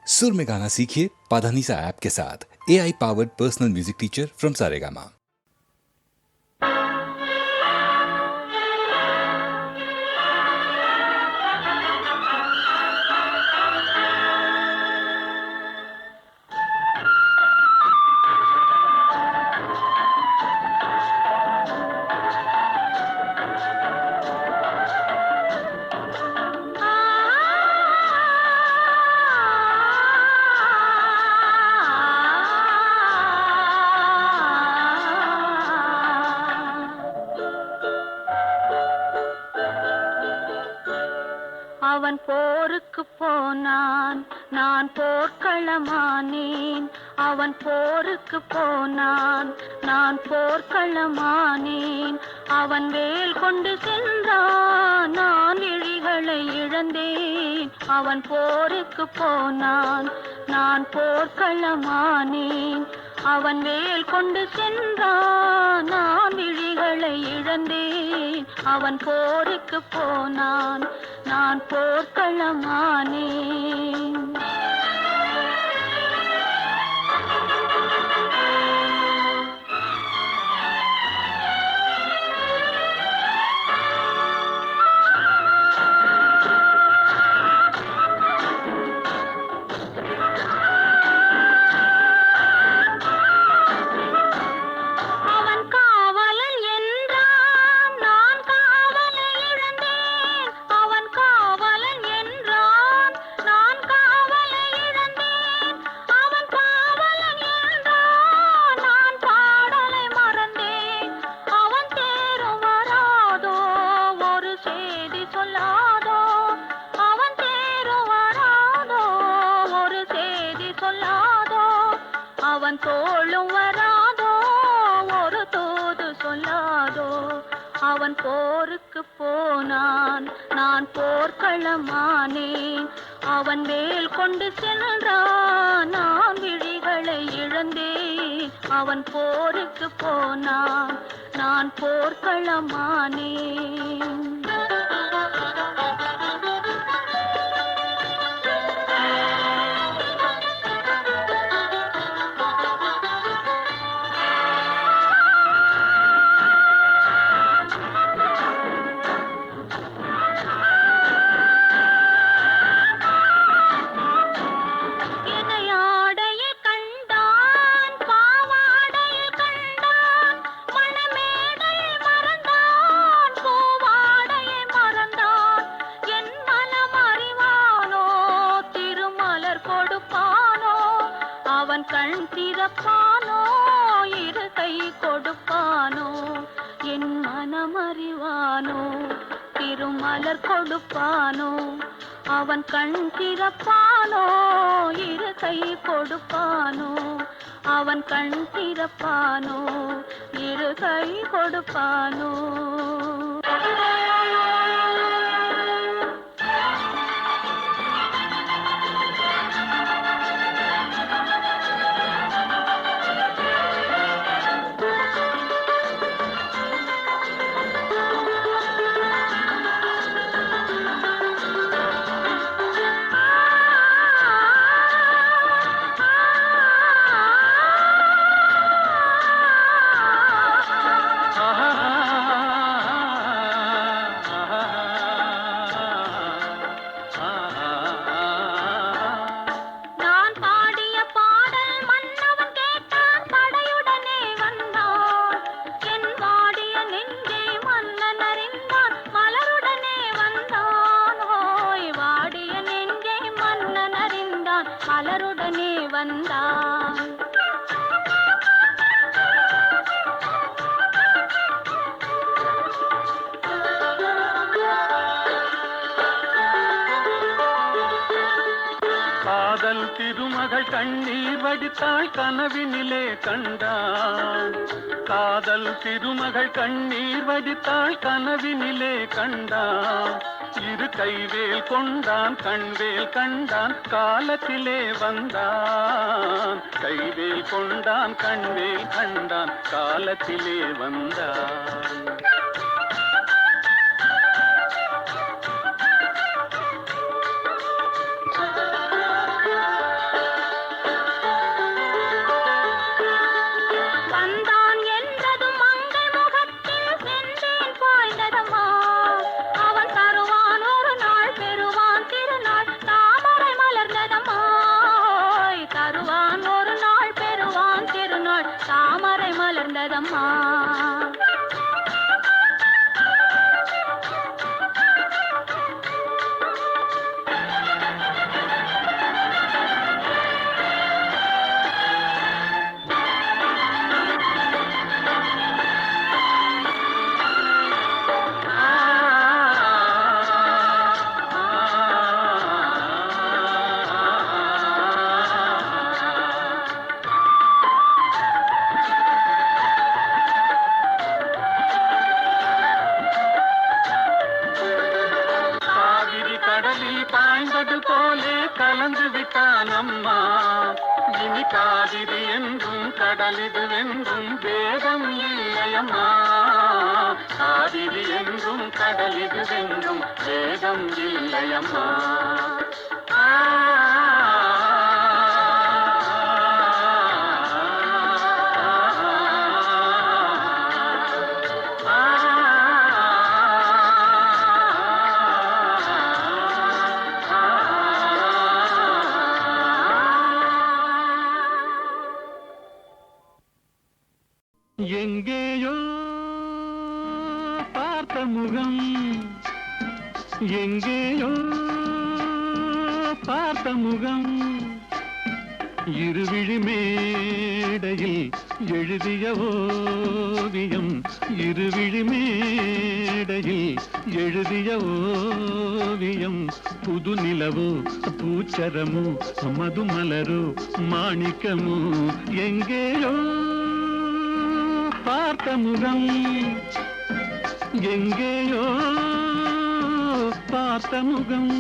सुर में गाना सीखिए पाधानीसा ऐप के साथ। AI powered personal music teacher from Saregama. அவன் போருக்கு போனான், நான் போர்க்களமானேன். அவன் போருக்கு போனான், நான் போர்க்களமானேன். அவன் வேல் கொண்டு சென்றான், நான் விழிகளை இழந்தேன். அவன் போருக்கு போனான், நான் போர்க்களமானேன். அவன் வேல் கொண்டு சென்றான், நான் விழிகளை இழந்தேன். அவன் போருக்கு போனான், நான் போர்க்களமானேன். அவன் தோளும் வராதோ, ஒரு தூது சொல்லாதோ. அவன் போருக்கு போனான், நான் போர்க்களமானேன். அவன் வேல் கொண்டு சென்றான், நான் விழிகளை இழந்தேன். அவன் போருக்கு போனான், நான் போர்க்களமானேன். அவன் கண் திறப்பானோ, இரு கை கொடுப்பானோ, என் மனம் அறிவானோ, திருமலர் கொடுப்பானோ. அவன் கண் திறப்பானோ, இரு கை கொடுப்பானோ. அவன் கண் திறப்பானோ, இரு கை கொடுப்பானோ. மலருடனே வந்தான். காதல் திருமகள் கண்ணீர் வடித்தாள், கனவினிலே கண்டான். காதல் திருமகள் கண்ணீர் வடித்தாள், கனவினிலே கண்டான். இரு கைவேல் கொண்டான், கண்வேல் கண்டான், காலத்திலே வந்தான். கைவேல் கொண்டான், கண்வேல் கண்டான், காலத்திலே வந்தான். இல்லையம்மா. இனி காவிரி என்றும் கடலிது என்றும் வேதம் இல்லையம்மா. காவிரி என்றும் கடலிது என்றும் வேதம் இல்லையம்மா. எங்கேயோ பார்த்த முகம், எங்கேயோ பார்த்த முகம், இருவிழி மேடையில் எழுதிய ஓவியம், இருவிழி மேடையில் எழுதிய ஓவியம். புது நிலவோ பூச்சரமோ மதுமலரோ மாணிக்கமோ, எங்கேயோ பார்த்த முகம், எங்கேயோ பார்த்த முகம்.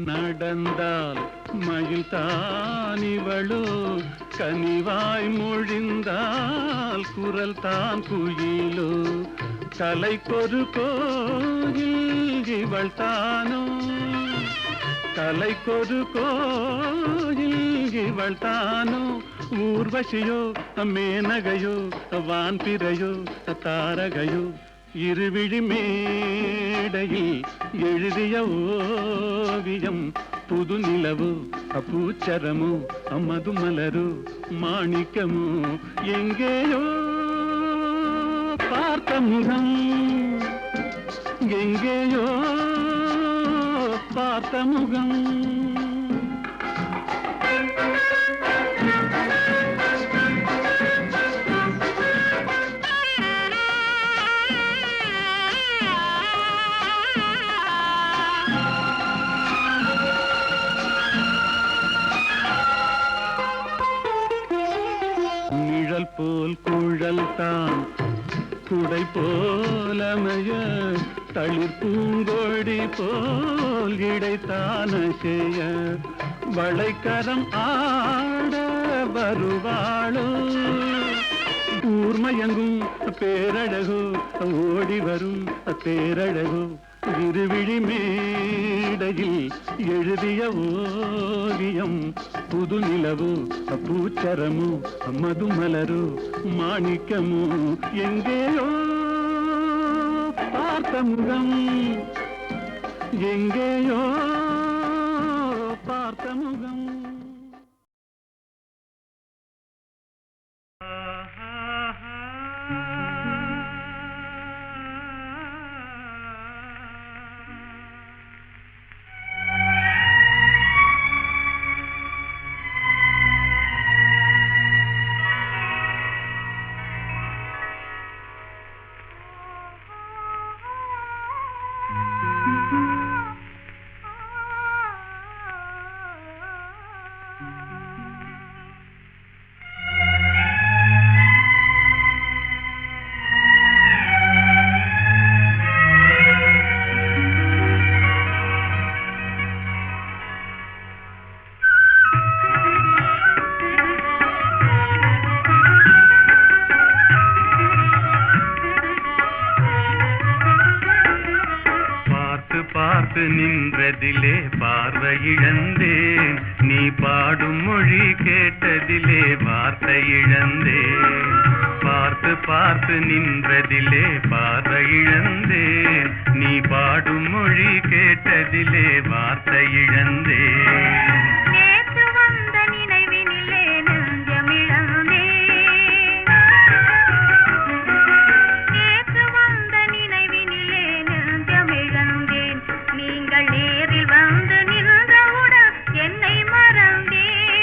நடந்தால் மயில் தானிவளோ, கனிவாய் மொழிந்தால் குரல் தான் குயிலோ, கலைக்கொரு கோயில் இவள் தானோ, கலைக்கொரு கோயில் இவள் தானோ. ஊர்வசியோ மேனகையோ வான்பிறையோ தாரகையோ, இருவிழி மேடையில் எழுதிய ஓவியம். புது நிலவோ பூச்சரமோ மதுமலரோ மாணிக்கமோ, எங்கேயோ பார்த்த முகம், எங்கேயோ பார்த்த முகம். நிழல் போல் குழல் தான் குடை போலமைய, தளிர் பூங்கொடி போல் இடைத்தான செய்ய, வளைக்கரம் ஆட வருவாளோ, ஊர்மயங்கும் பேரழகோ ஓடி வரும் பேரழகோ, இருவிழி மேடையில் எழுதிய ஓவியம். புது நிலவோ பூச்சரமோ மதுமலரோ மாணிக்கமோ, எங்கேயோ பார்த்த முகம், எங்கேயோ பார்த்த முகம். பார்த்து நின்றதிலே பார்வை இழந்தேன், நீ பாடும் மொழி கேட்டதிலே வார்த்தை இழந்தேன். பார்த்து பார்த்து நின்றதிலே பார்வை இழந்தேன், நீ பாடும் மொழி கேட்டதிலே வார்த்தை இழந்தேன். நேரில் வந்து நின்றவுடன் என்னை மறந்தேன்.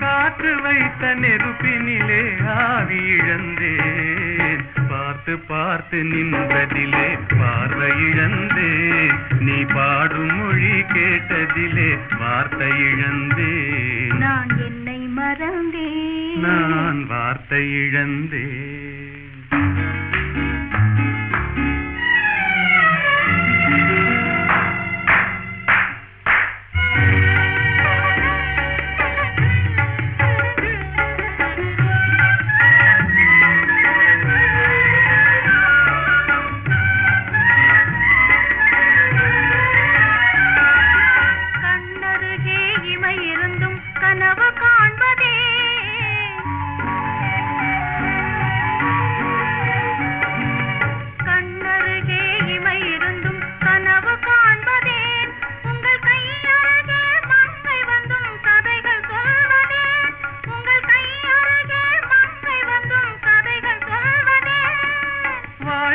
காற்று வைத்த நெருப்பினிலே ஆவி இழந்தேன் பார்த்து பார்த்து நின்றதிலே பார்வை இழந்தேன் நீ பாடும் மொழி கேட்டதிலே வார்த்தை இழந்தேன் நான் என்னை மறந்தேன் நான் வார்த்தை இழந்தேன்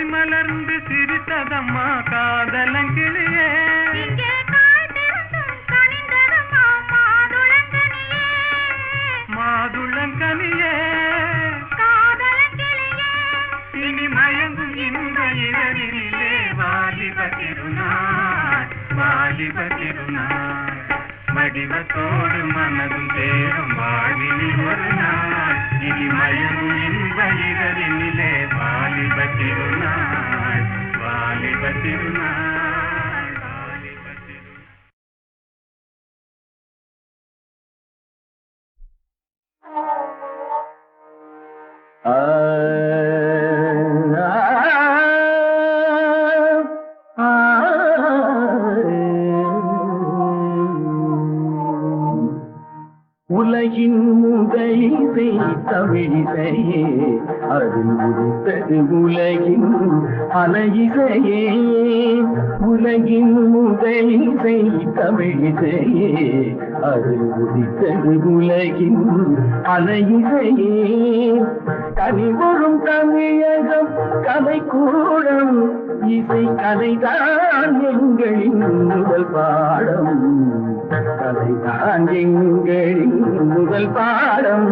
மலர்ந்து சிரித்ததம்மா காதலங்கிளியே மாதுளங்கனியே இனி மயங்கும் இந்த இரவிலே வாலிப திருநாள் வடிவத்தோடு மனதும் தேரும் வாழ்வினில் ஒரு நாள் இனி மயங்கும் இந்த இரவிலே வாலிப திருநாள் வாலிப திருநாள் வாலிப திருநாள் உலகின் முதலிசை தமிழிசையே அதில் உதித்தது உலகின் அலையிசையே உலகின் முதலிசை தமிழிசையே அதில் உதித்தது உலகின் அலையிசையே கனிவரும் தமிழகம் கலைக்கூடம் இசை கலைதான் எங்களின் முதல் பாடம் கலைதான் எங்களின் முதல் பாடம்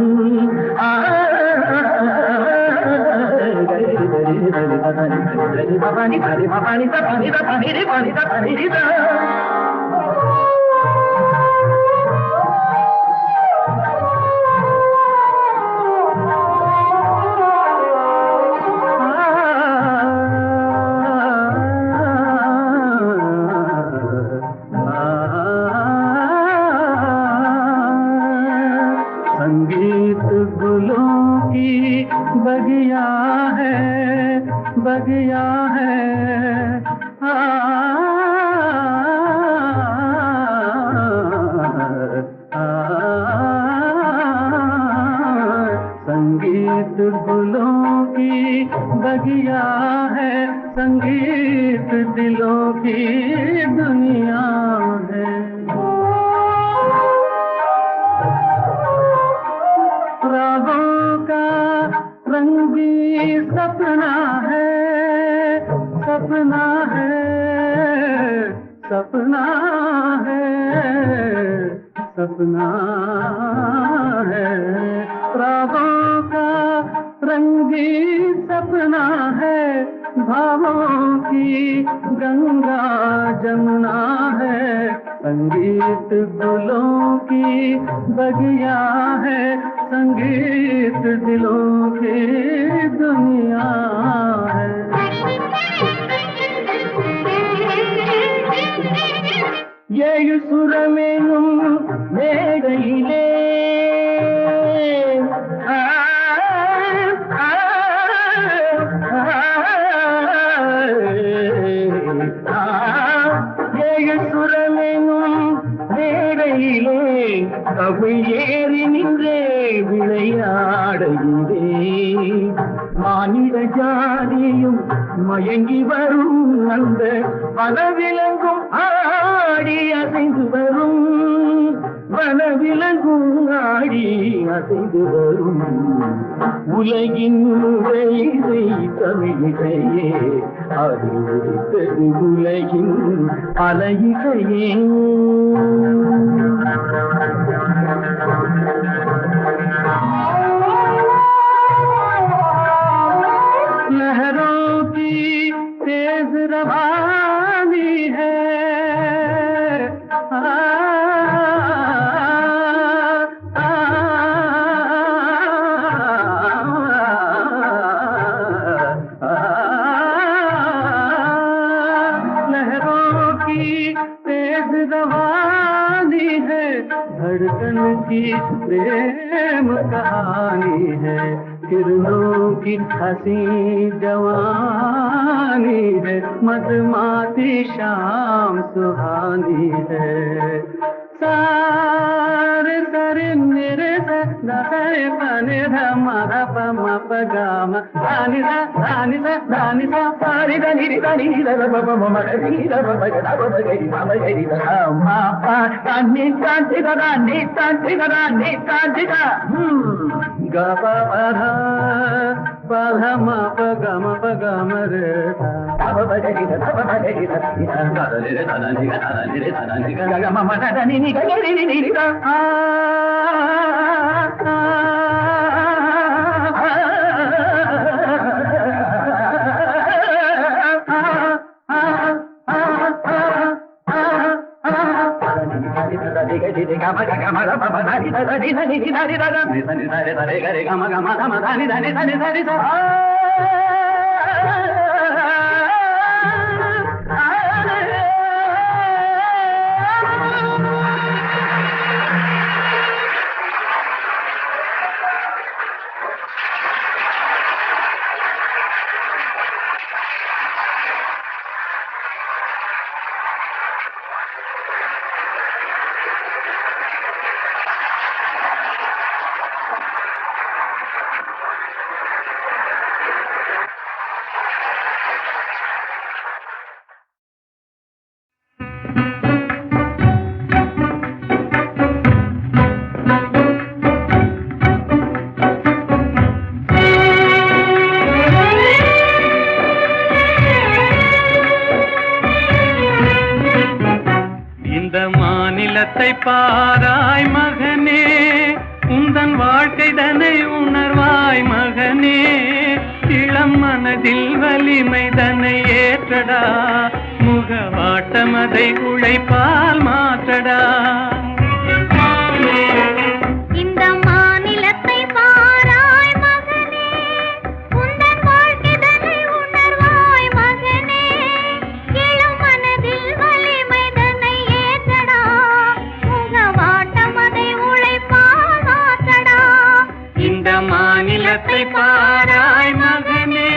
संगीत गुलों की बगिया है संगीत गुलों की बगिया है संगीत दिलों की दुनिया है रागों का रंगी सपना है सपना है सपना है सपना है रागों का रंगी सपना है भावों की गंगा जमुना है संगीत गुलों की बगिया है संगीत दिलों की दुनिया है ஏழு சுரமேனும் மேடையிலே ஏழு சுரமேனும் மேடையிலே கவி ஏறி நின்றே விளையாடுகிறே மானிட ஜாதியும் மயங்கி வரும் அந்த வனவிலங்கும் ஆடி அசைந்து வரும் வனவிலங்கும் ஆடி அசைந்து வரும் உலகின் இசை தமிழிசையே அது உதித்தது உலகின் அலையிசையே कहानी है, किरणों की हंसी जवानी है, मधुमाती शाम सुहानी है। सारे सरे मेरे सरे पानी मा प म प ग म धानी सा सारी धनी धनी ध प प म म रि ध प प ग ध प प ग रि म म ग रि ध म प नी कांति ग नी कांति ग नी कांति ग ग प प ध प ध म प ग म रे ध प प ग रि ध प प ग रि ध ग रे ध नी ग ग म म ध नी नी ग रि रि रि ग பாராய் மகனே, உந்தன் வாழ்க்கை தனை உணர்வாய் மகனே, இளம் மனதில் வலிமை தனை ஏற்றடா, முகவாட்டமதை உழைப்பால் மாற்றடா. மாநிலத்தை பாராய் மகனே,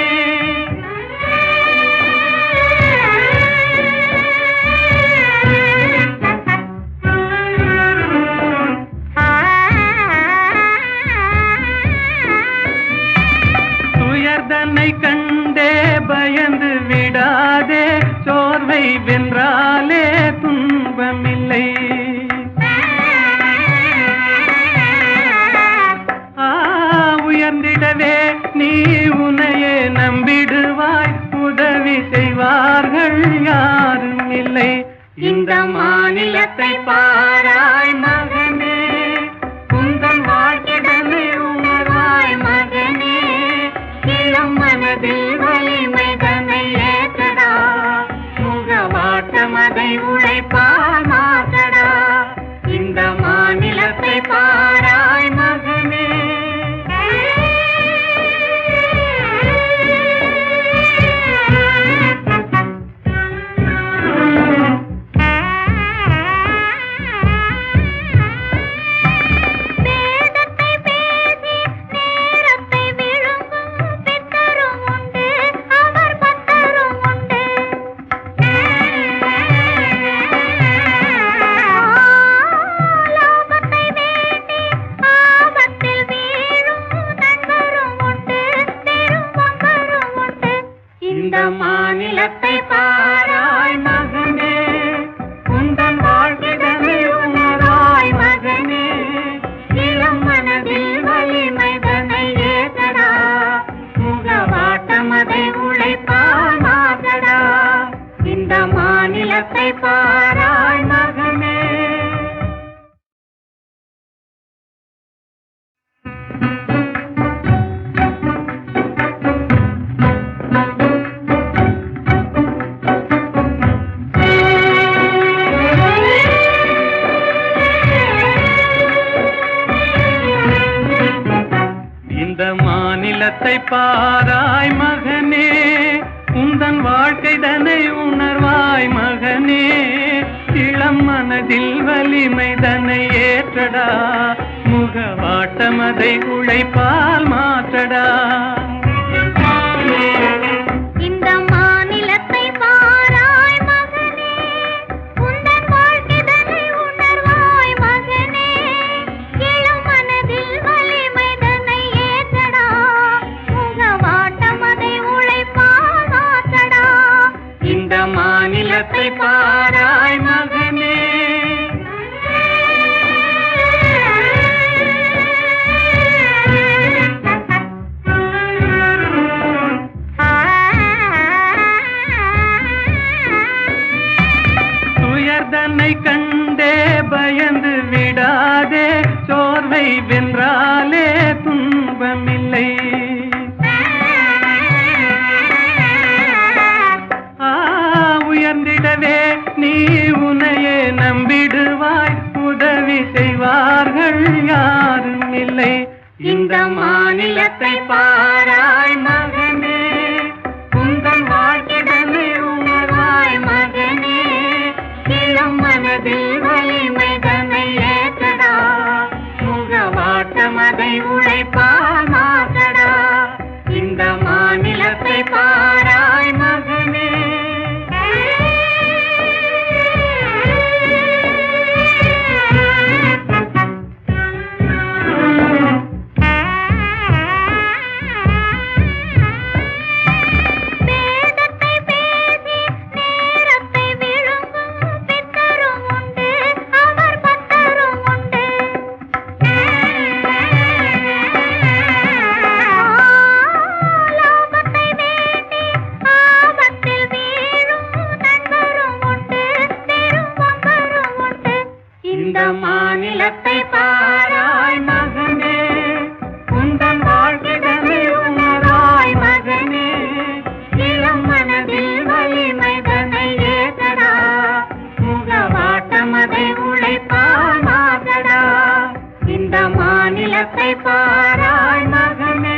துயர்தனை கண்டே பயந்து விடாதே, சோர்வை வென்றாலே துன்பமில்லை. உயர்ந்திடவே நீ உன்னையே நம்பிடுவாய், உதவி செய்வார்கள் யாரும் இல்லை. இந்த மாநிலத்தை பாராய் மகனே, உந்தன் வாழ்க்கைதனை உணர்வாய் மகனே, இளம் மனதில் வலிமை தன்னை ஏற்றடா, முகவாட்டமதை உழைப்பால் மாற்றடா. இந்த மாநிலத்தை பாராய் மகனே. மாநிலத்தை பாராய் மகனே, உந்தன் வாழ்க்கைதனை உணராய் மகனே, இளம் மனதில் வலிமை தன்னை ஏற்றடா, முகவாட்டமதை உழைப்பால் மாற்றடா. இந்த மாநிலத்தை பாராய் மகனே. மாநிலத்தை பாராய் மகனே, உந்தன் வாழ்க்கைதனை உணர்வாய் மகனே, இளம் மனதில் வலிமை தன்னை ஏற்றடா, முகவாட்டமதை உழைப்பால் மாற்றடா. இந்த மாநிலத்தை பாராய் மகனே, உந்தன் வாழ்க்கைதனை உணர்வாய் மகனே, இளம் மனதில் வலிமைதனை ஏற்றடா, முகவாட்டமதை உழைப்பால் மாற்றடா. இந்த மாநிலத்தை பாராய் மகனே. துயர்தனை கண்டே பயந்து விடாதே, சோர்வை வென்றாலே துன்பமில்லை. உயர்ந்திடவே நீ உன்னையே நம்பிடுவாய், உதவி செய்வார்கள் யாரும் இல்லை. இந்த மாநிலத்தை பாராய் மகனே, உந்தன் வாழ்க்கைதனை உணர்வாய் மகனே, இளம் மனதில் வலிமைதனை ஏற்றடா, முகவாட்டமதை உழைப்பால் மாற்றடா. இந்த மாநிலத்தை பாராய் மகனே. இந்த மாநிலத்தை பாராய் மகனே, உந்தன் வாழ்க்கைதனை உணராய் மகனே, இளம் மனதில் வலிமைதனை ஏற்றடா, முகவாட்டமதை உழைப்பால் மாற்றடா. இந்த மாநிலத்தை பாராய் மகனே.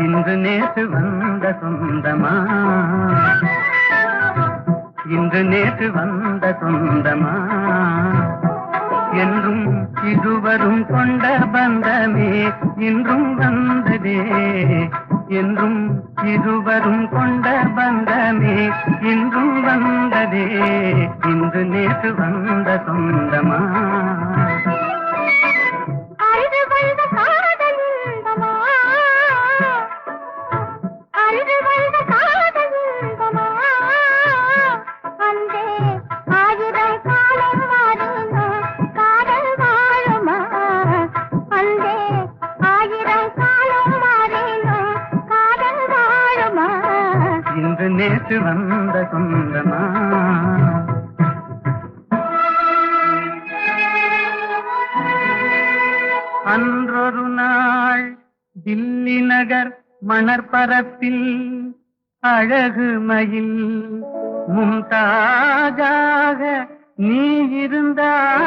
இன்று நேற்று வந்த சொந்தமா, இன்று நேற்று வந்த சொந்தமா, என்றும் இருவரும் கொண்ட பந்தமே இன்றும் வந்ததே, என்றும் இருவரும் கொண்ட பந்தமே இன்றும் வந்ததே, இன்று நேற்று வந்த சொந்தமா. இன்று நேற்று வந்த சொந்தமா. அன்றொரு நாள் தில்லி நகர் மணற்பரப்பில் அழகு மயில் மும்தாஜாக நீ இருந்தாய்,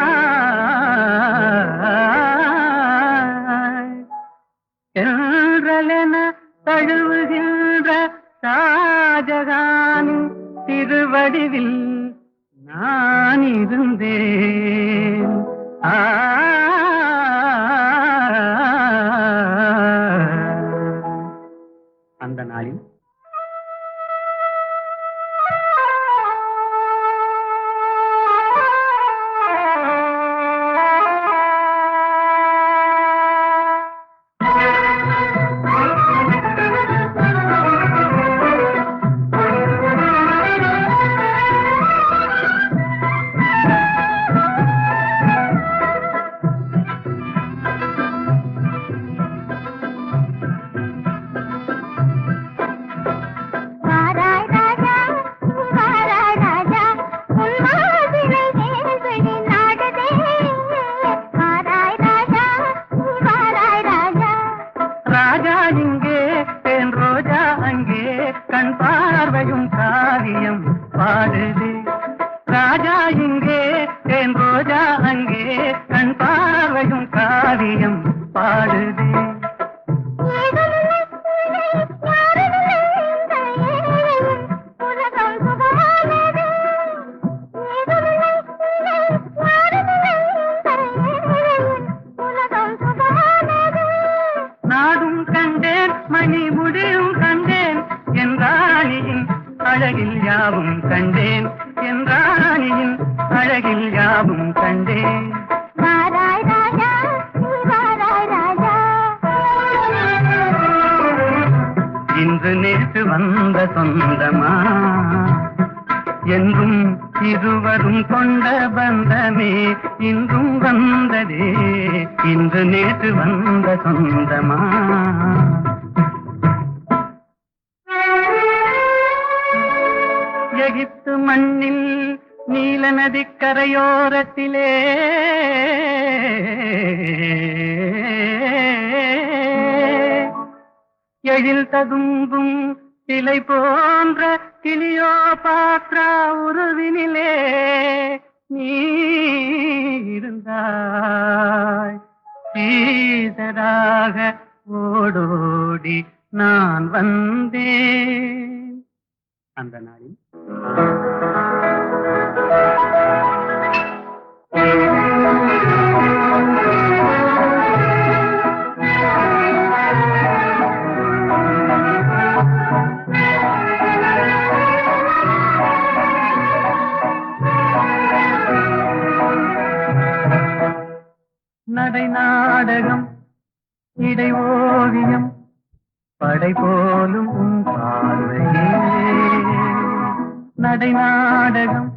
என்றலென தழுவுகின்ற ஷாஜகானின் திருவடிவில் நான் இருந்தேன். அந்த நாளில் அங்கே கண் பார்வையும் காவியம் பாடுதே. நாடும் கண்டேன் மணி முடியும் கண்டேன் என்றாணியின் அழகில் யாவும் கண்டேன் என்றாணியின் அழகில் யாவும் கண்டேன். வாராய் ராஜா வாராய் ராஜா இன்று நேற்று வந்த சொந்தமா என்றும் இருவரும் கொண்ட பந்தமே இன்றும் வந்ததே. இன்று நேற்று வந்த சொந்தமா. எகிப்து மண்ணில் நீல நதிக்கரையோரத்திலே எழில் ததும்பும் சிலை போன்ற கிளியோ பாத்ரா உருவினிலே நீ இருந்தாய். சீதராக ஓடோடி நான் வந்தேன். அந்த நாளில் நடை நாடகம் இடை ஓவியம் படை போலும் உன் பார்வையே. நடை நாடகம்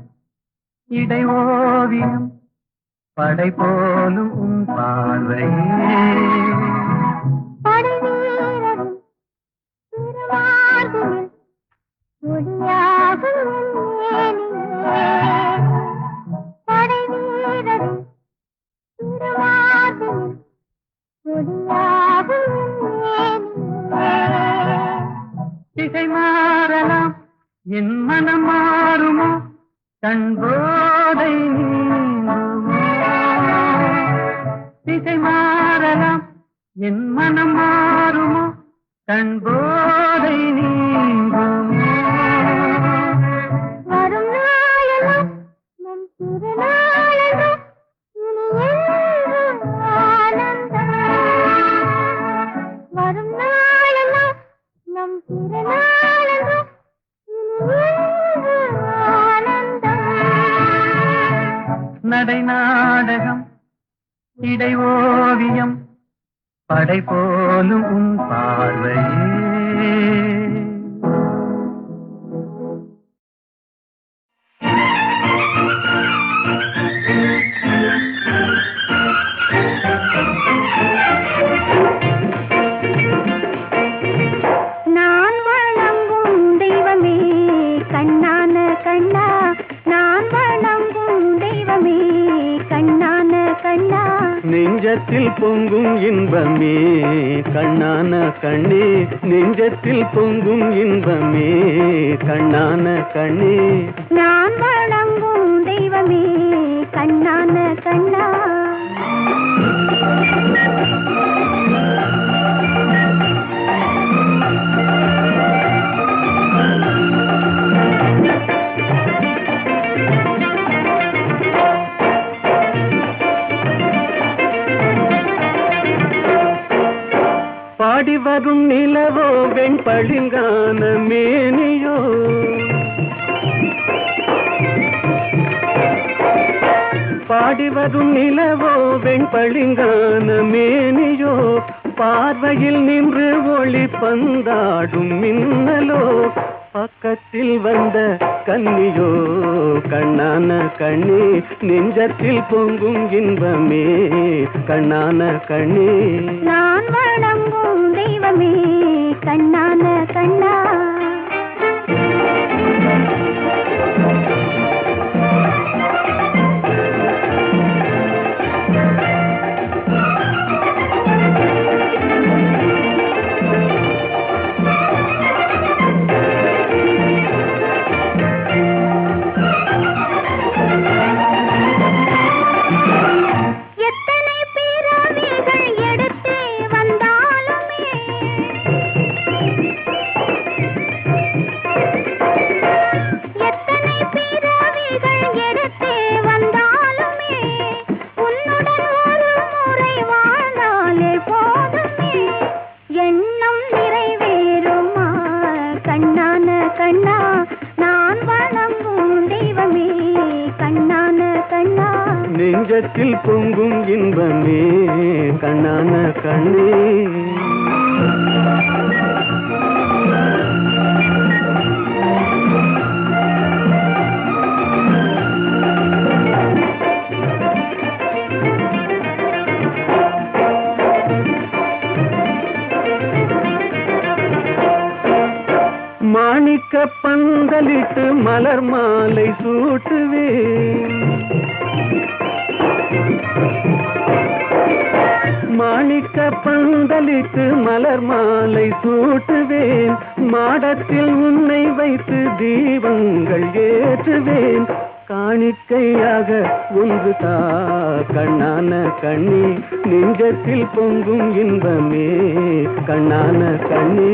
இடை ஓவியம் படை போலும் உன் பார்வையே. படை வீரரின் திருவார்களில் ஒளியாகும் மேனியே. படை வீரரின் திருவார்களில் ஒளியாகும் மேனியே. திசை மாறலாம் என் மனம் மாறுமோ கண் போதை நீங்குமோ. திசை மாறலாம் என் மனம் மாறுமோ கண் போதை நீங்குமோ. வரும் நாளெல்லாம் நம் திருநாளெல்லாம் இனி என்றும் ஆனந்தம். வரும் நாளெல்லாம் நம் திருநாளெல்லாம் இனி என்றும் ஆனந்தம். நடை நாடகம் இடை ஓவியம் படை போலும் உன் பார்வையே. நான் வணங்கும் தெய்வமே கண்ணான கண்ணா. நான் வணங்கும் தெய்வமே கண்ணான கண்ணா. நெஞ்சத்தில் பொங்கும் இன்பமே கண்ணான கண்ணே. நெஞ்சத்தில் பொங்கும் இன்பமே கண்ணான கண்ணே. நான் வணங்கும் தெய்வமே கண்ணான கண்ணா. பாடி வரும் நிலவோ வெண்பளிங்கான மேனியோ. பாடி வரும் நிலவோ வெண்பளிங்கான மேனியோ. பார்வையில் நின்று ஒளி பந்தாடும் மின்னலோ. பக்கத்தில் வந்த கன்னியோ கண்ணான கண்ணே. நெஞ்சத்தில் பொங்கும் இன்பமே கண்ணான கண்ணே. நான் வணங்கும் தெய்வமே கண்ணான கண்ணா. நெஞ்சத்தில் பொங்கும் இன்பமே கண்ணான கண்ணே. மாணிக்க பந்தலிட்டு மலர் மாலை சூட்டுவேன், மாணிக்க பந்தலிட்டு மலர் மாலை சூட்டுவேன், மாடத்தில் உன்னை வைத்து தீபங்கள் ஏற்றுவேன், காணிக்கையாக ஒன்று தா கண்ணான கண்ணே, நெஞ்சத்தில் பொங்கும் இன்பமே கண்ணான கண்ணே.